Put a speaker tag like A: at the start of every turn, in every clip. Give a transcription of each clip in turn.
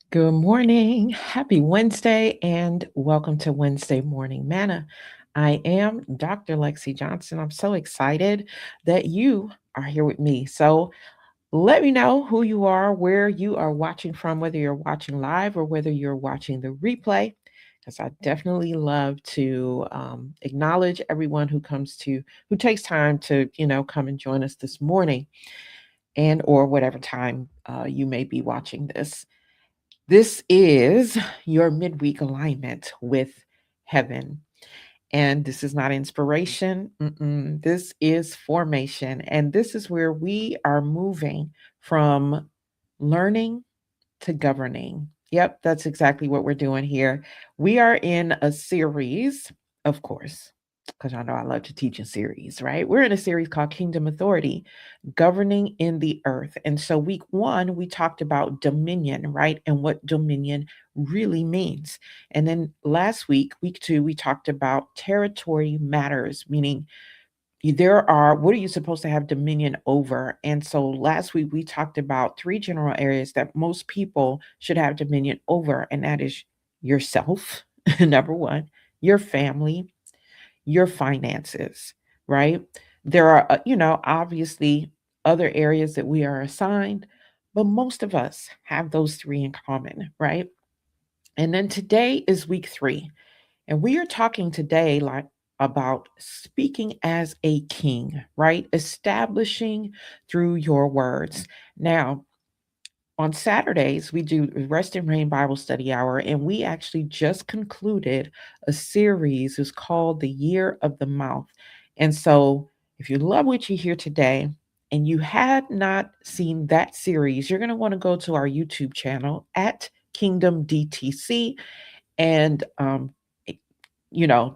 A: Good morning. Happy Wednesday and welcome to Wednesday Morning Manna. I am Dr. Lexi Johnson. I'm so excited that you are here with me. So let me know who you are, where you are watching from, whether you're watching live or whether you're watching the replay, because I definitely love to acknowledge everyone who takes time to, come and join us this morning and or whatever time you may be watching this. This is your midweek alignment with heaven. And this is not inspiration. This is formation. And this is where we are moving from learning to governing. Yep, that's exactly what we're doing here. We are in a series, of course, because I know I love to teach in series, right? We're in a series called Kingdom Authority, Governing in the Earth. And so, week one, we talked about dominion, right? And what dominion really means. And then last week, week two, we talked about territory matters, meaning what are you supposed to have dominion over? And so last week we talked about three general areas that most people should have dominion over, and that is yourself, number one, your family, your finances, right? There are, obviously other areas that we are assigned, but most of us have those three in common, right? And then today is week three. And we are talking today about speaking as a king, right? Establishing through your words. Now, on Saturdays, we do Rest and Rain Bible Study Hour, and we actually just concluded a series. It's called The Year of the Mouth. And so, if you love what you hear today, and you had not seen that series, you're going to want to go to our YouTube channel at Kingdom DTC and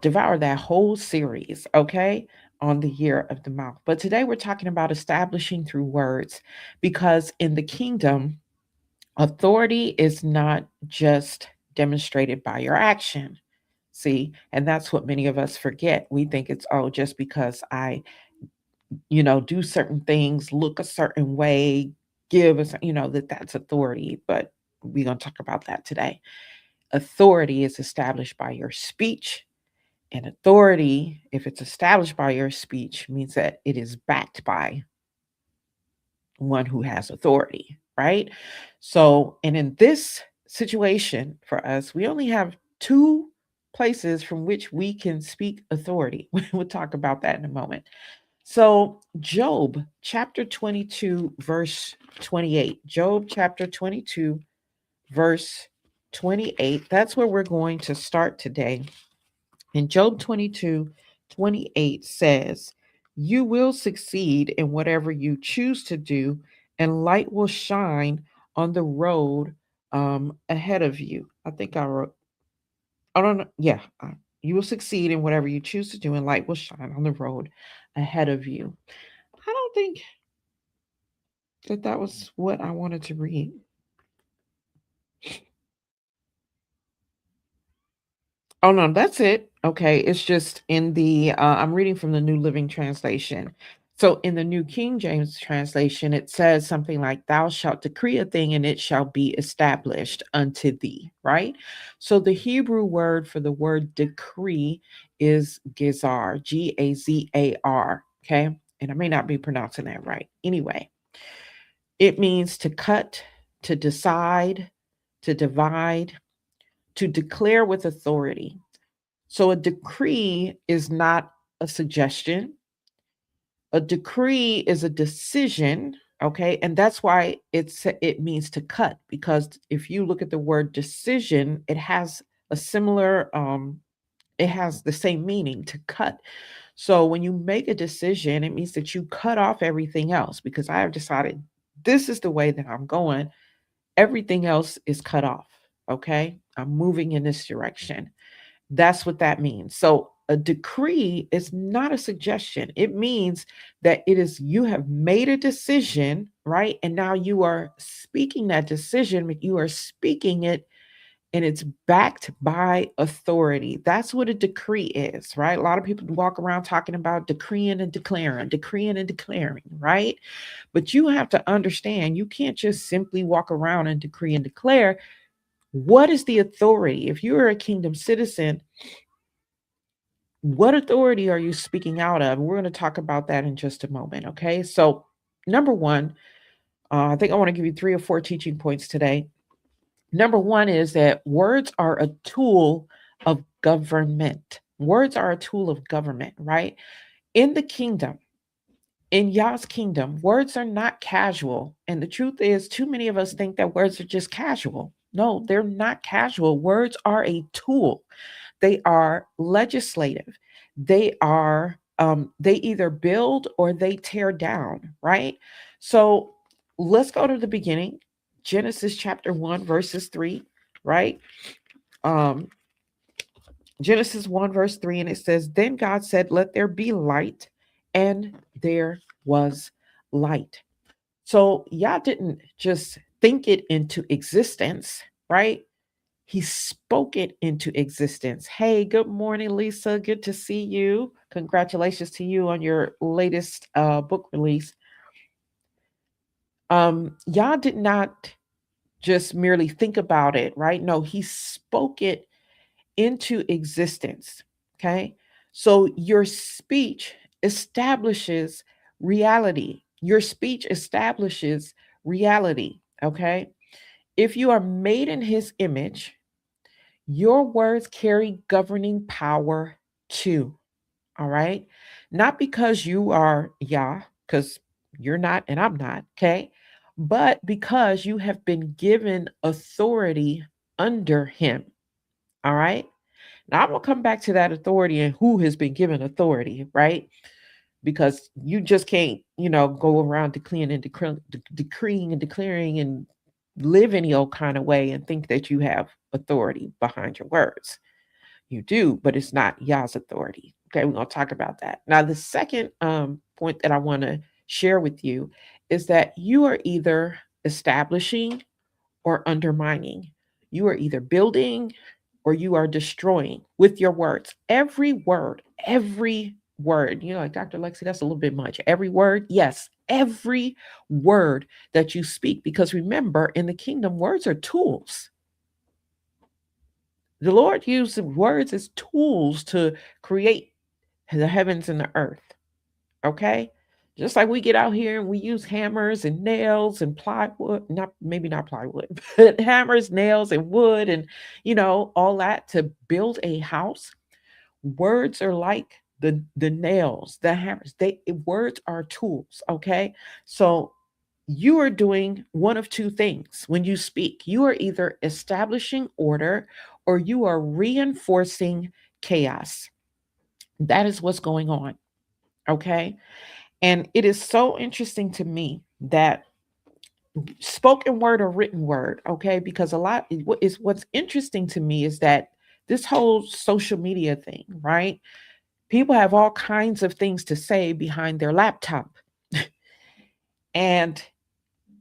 A: devour that whole series, okay, on the year of the mouth. But today we're talking about establishing through words because in the kingdom, authority is not just demonstrated by your action. See, and that's what many of us forget. We think it's, oh, just because I, do certain things, look a certain way, give us, that's authority. But we're going to talk about that today. Authority is established by your speech. And authority, if it's established by your speech, means that it is backed by one who has authority, right? So, and in this situation for us, we only have two places from which we can speak authority. We'll talk about that in a moment. So, Job chapter 22, verse 28. Job chapter 22, verse 28. That's where we're going to start today. And Job 22:28 says, you will succeed in whatever you choose to do, and light will shine on the road ahead of you. I think I wrote, I don't know. Yeah. You will succeed in whatever you choose to do, and light will shine on the road ahead of you. I don't think that was what I wanted to read. Oh no, that's it. Okay, it's just in the I'm reading from the New Living Translation. So in the New King James translation, it says something like, thou shalt decree a thing and it shall be established unto thee, right? So the Hebrew word for the word decree is Gazar, Gazar. Okay. And I may not be pronouncing that right. Anyway, it means to cut, to decide, to divide, to declare with authority. So a decree is not a suggestion. A decree is a decision, okay? And that's why it means to cut, because if you look at the word decision, it has a similar it has the same meaning, to cut. So when you make a decision, it means that you cut off everything else, because I have decided this is the way that I'm going. Everything else is cut off, okay? I'm moving in this direction. That's what that means. So a decree is not a suggestion. It means that it is you have made a decision, right? And now you are speaking that decision, but you are speaking it and it's backed by authority. That's what a decree is, right? A lot of people walk around talking about decreeing and declaring, right? But you have to understand you can't just simply walk around and decree and declare. What is the authority? If you are a kingdom citizen, what authority are you speaking out of? We're going to talk about that in just a moment. Okay. So, number one, I think I want to give you 3 or 4 teaching points today. Number one is that words are a tool of government. Words are a tool of government, right? In the kingdom, in Yah's kingdom, words are not casual. And the truth is, too many of us think that words are just casual. No, they're not casual. Words are a tool. They are legislative. They either build or they tear down, right? So let's go to the beginning. Genesis chapter 1, verses 3, right? Um, Genesis 1, verse 3, and it says, Then God said, Let there be light, and there was light. So Yah didn't just think it into existence, right? He spoke it into existence. Hey, good morning, Lisa. Good to see you. Congratulations to you on your latest book release. Yah did not just merely think about it, right? No, he spoke it into existence. Okay. So your speech establishes reality. Your speech establishes reality. Okay. If you are made in his image, your words carry governing power too. All right. Not because you are Yah, because you're not and I'm not. Okay. But because you have been given authority under him. All right. Now I'm going to come back to that authority and who has been given authority, right? Because you just can't, go around decreeing and declaring and live any old kind of way and think that you have authority behind your words. You do, but it's not Yah's authority. Okay, we're going to talk about that. Now, the second point that I want to share with you is that you are either establishing or undermining. You are either building or you are destroying with your words. Every word, like Dr. Lexi, that's a little bit much. Every word, yes, every word that you speak. Because remember, in the kingdom, words are tools. The Lord used words as tools to create the heavens and the earth. Okay? Just like we get out here and we use hammers and nails and plywood, not plywood, but hammers, nails, and wood and all that to build a house. Words are like the nails, the hammers. Words are tools, okay? So you are doing one of two things when you speak. You are either establishing order or you are reinforcing chaos. That is what's going on, okay? And it is so interesting to me that spoken word or written word, okay? Because a lot is what's interesting to me is that this whole social media thing, right? People have all kinds of things to say behind their laptop. And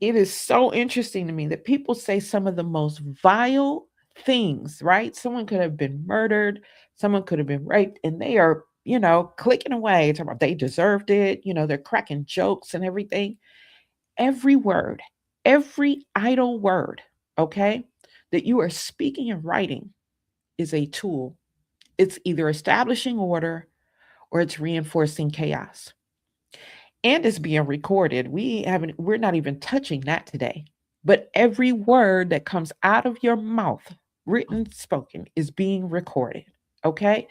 A: it is so interesting to me that people say some of the most vile things, right? Someone could have been murdered, someone could have been raped, and they are, clicking away, talking about they deserved it, they're cracking jokes and everything. Every word, every idle word, okay, that you are speaking and writing is a tool. It's either establishing order or it's reinforcing chaos. And it's being recorded. We're not even touching that today. But every word that comes out of your mouth, written, spoken, is being recorded. Okay?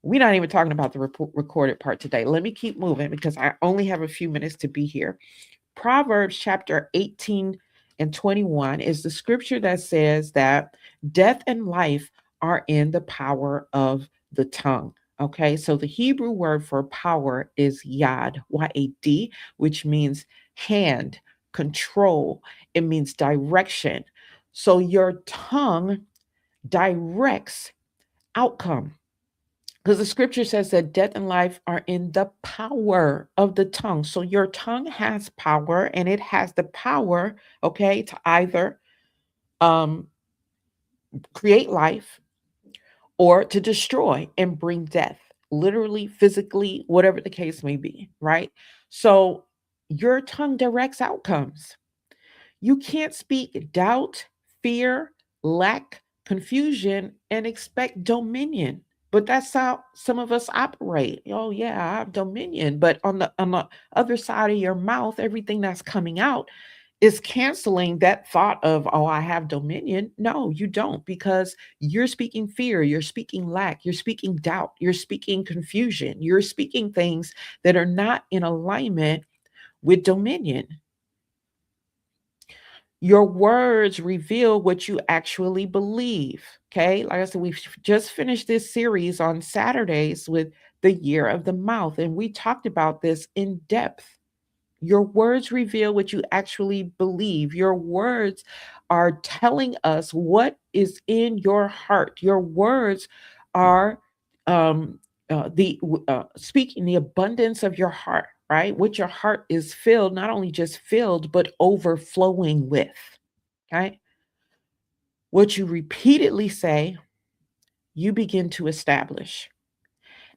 A: We're not even talking about the recorded part today. Let me keep moving because I only have a few minutes to be here. Proverbs chapter 18 and 21 is the scripture that says that death and life are in the power of the tongue. Okay, so the Hebrew word for power is yad, Y-A-D, which means hand, control. It means direction. So your tongue directs outcome. Because the scripture says that death and life are in the power of the tongue. So your tongue has power and it has the power, okay, to either um, create life or to destroy and bring death, literally, physically, whatever the case may be, right? So your tongue directs outcomes. You can't speak doubt, fear, lack confusion and expect dominion. But that's how some of us operate. Oh yeah, I have dominion. But on the other side of your mouth, everything that's coming out is canceling that thought of, oh, I have dominion. No, you don't, because you're speaking fear, you're speaking lack, you're speaking doubt, you're speaking confusion, you're speaking things that are not in alignment with dominion. Your words reveal what you actually believe. Okay. Like I said, we've just finished this series on Saturdays with the year of the mouth, and we talked about this in depth. Your words reveal what you actually believe. Your words are telling us what is in your heart. Your words are um, the speaking the abundance of your heart, right? What your heart is filled, not only just filled, but overflowing with. Okay. What you repeatedly say, you begin to establish.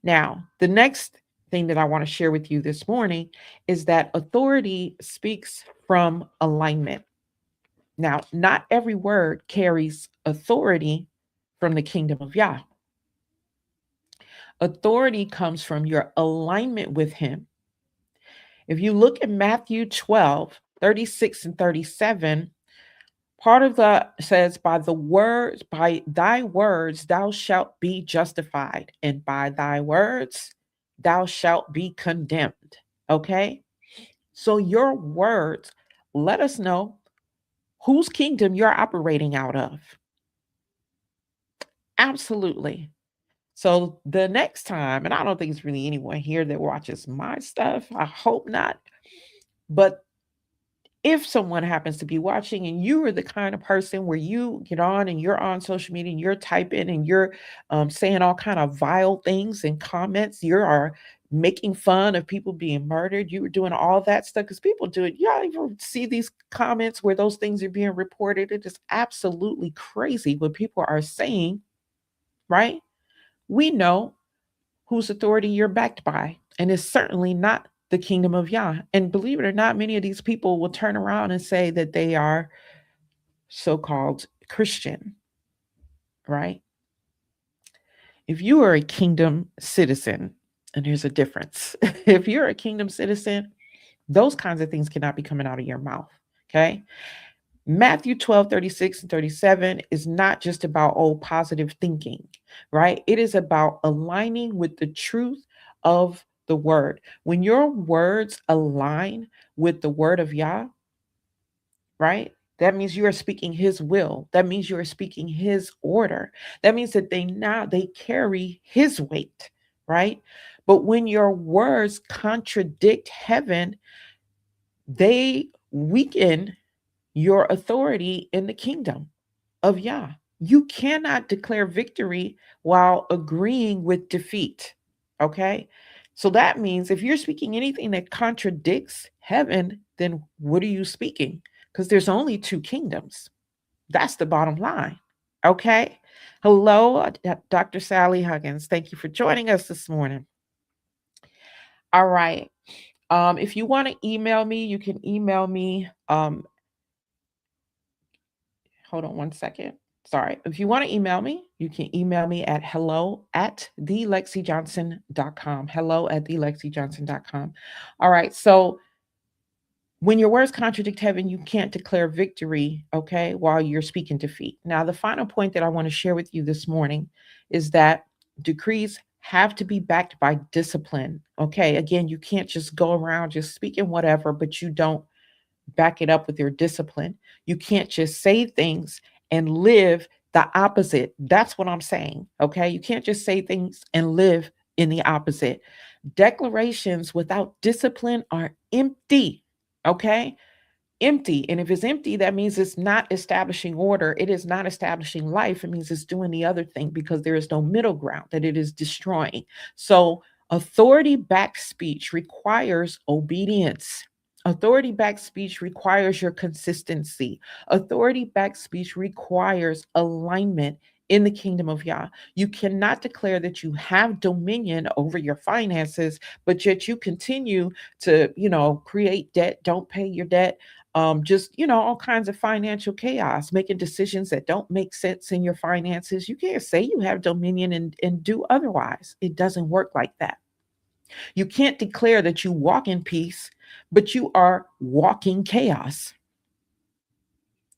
A: Now, the next thing that I want to share with you this morning is that authority speaks from alignment. Now, not every word carries authority from the kingdom of Yah. Authority comes from your alignment with Him. If you look at Matthew 12:36 and 37, part of the says, by the words, by thy words, thou shalt be justified, and by thy words, thou shalt be condemned. Okay. So your words let us know whose kingdom you're operating out of. Absolutely. So the next time, and I don't think it's really anyone here that watches my stuff, I hope not. But if someone happens to be watching and you are the kind of person where you get on and you're on social media and you're typing and you're saying all kind of vile things in comments, you are making fun of people being murdered, you were doing all that stuff because people do it. Y'all even see these comments where those things are being reported. It is absolutely crazy what people are saying, right? We know whose authority you're backed by, and it's certainly not the kingdom of Yah. And believe it or not, many of these people will turn around and say that they are so-called Christian, right? If you are a kingdom citizen, and there's a difference. If you're a kingdom citizen, those kinds of things cannot be coming out of your mouth. Okay. Matthew 12:36 and 37 is not just about positive thinking, right? It is about aligning with the truth of the word. When your words align with the word of Yah, right? That means you are speaking his will. That means you are speaking his order. That means that they carry his weight, right? But when your words contradict heaven, they weaken your authority in the kingdom of Yah. You cannot declare victory while agreeing with defeat. Okay. So that means if you're speaking anything that contradicts heaven, then what are you speaking? Because there's only two kingdoms. That's the bottom line. Okay. Hello, Dr. Sally Huggins. Thank you for joining us this morning. All right. If you want to email me, you can email me. Hold on one second. Sorry. If you want to email me, you can email me at hello@thelexijohnson.com. Hello@thelexijohnson.com. All right. So when your words contradict heaven, you can't declare victory, okay, while you're speaking defeat. Now, the final point that I want to share with you this morning is that decrees have to be backed by discipline. Okay. Again, you can't just go around just speaking whatever, but you don't back it up with your discipline. You can't just say things and live the opposite. That's what I'm saying. Okay. You can't just say things and live in the opposite. Declarations without discipline are empty. Okay. Empty. And if it's empty, that means it's not establishing order. It is not establishing life. It means it's doing the other thing because there is no middle ground, that it is destroying. So, authority backed speech requires obedience. Authority backed speech requires your consistency. Authority backed speech requires alignment in the kingdom of Yah. You cannot declare that you have dominion over your finances, but yet you continue to, create debt, don't pay your debt, just, all kinds of financial chaos, making decisions that don't make sense in your finances. You can't say you have dominion and do otherwise. It doesn't work like that. You can't declare that you walk in peace, but you are walking chaos.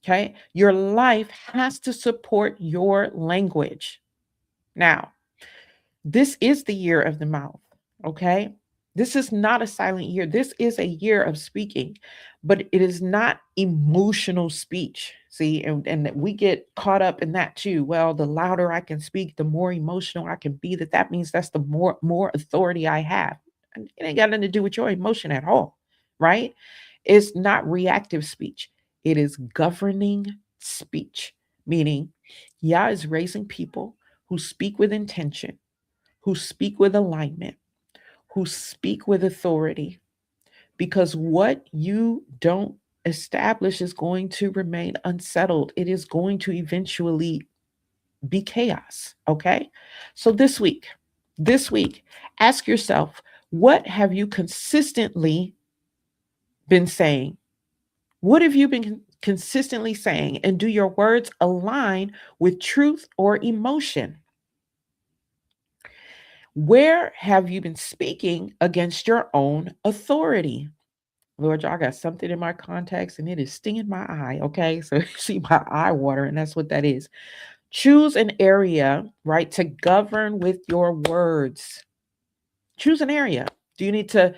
A: Okay. Your life has to support your language. Now, this is the year of the mouth. Okay. This is not a silent year. This is a year of speaking, but it is not emotional speech. See, and we get caught up in that too. Well, the louder I can speak, the more emotional I can be. That means that's the more authority I have. And it ain't got nothing to do with your emotion at all, right? It's not reactive speech. It is governing speech, meaning Yah is raising people who speak with intention, who speak with alignment, who speak with authority, because what you don't establish is going to remain unsettled. It is going to eventually be chaos. Okay. So this week, ask yourself, what have you consistently been saying? What have you been consistently saying? And do your words align with truth or emotion? Where have you been speaking against your own authority? Lord, y'all got something in my contacts and it is stinging my eye. Okay. So see my eye water, and that's what that is. Choose an area, right, to govern with your words. Choose an area. Do you need to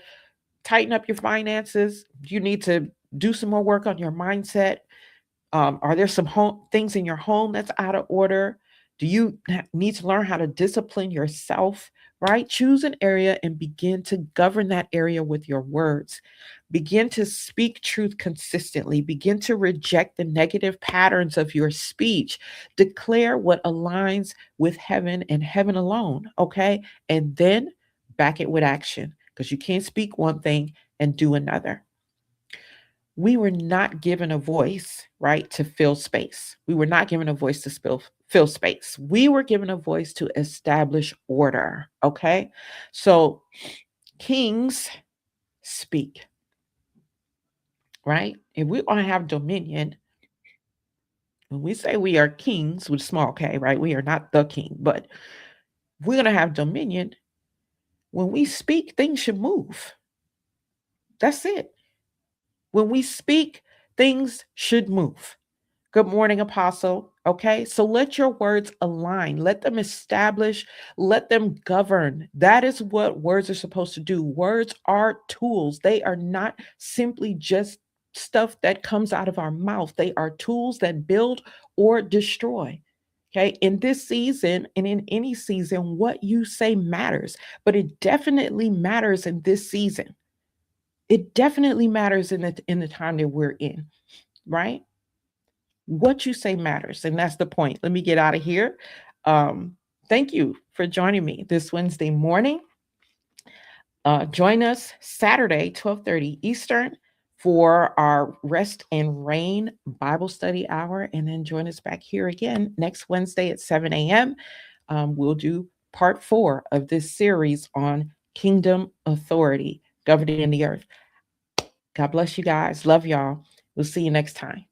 A: tighten up your finances? Do you need to do some more work on your mindset? Are there some things in your home that's out of order? Do you need to learn how to discipline yourself? Right? Choose an area and begin to govern that area with your words. Begin to speak truth consistently. Begin to reject the negative patterns of your speech. Declare what aligns with heaven and heaven alone. Okay. And then back it with action, because you can't speak one thing and do another. We were not given a voice, right, to fill space. We were not given a voice to fill space. We were given a voice to establish order. Okay. So kings speak, right? If we want to have dominion, when we say we are kings with small k, right? We are not the king, but we're going to have dominion. When we speak, things should move. That's it. When we speak, things should move. Good morning, Apostle. Okay, so let your words align, let them establish, let them govern. That is what words are supposed to do. Words are tools, they are not simply just stuff that comes out of our mouth, they are tools that build or destroy. Okay, in this season and in any season, what you say matters, but it definitely matters in this season. It definitely matters in the time that we're in, right? What you say matters, and that's the point. Let me get out of here. Thank you for joining me this Wednesday morning. Join us Saturday, 12:30 Eastern, for our Rest and Rain Bible Study Hour, and then join us back here again next Wednesday at 7 a.m. We'll do part 4 of this series on kingdom authority governing the earth. God bless you guys. Love y'all. We'll see you next time.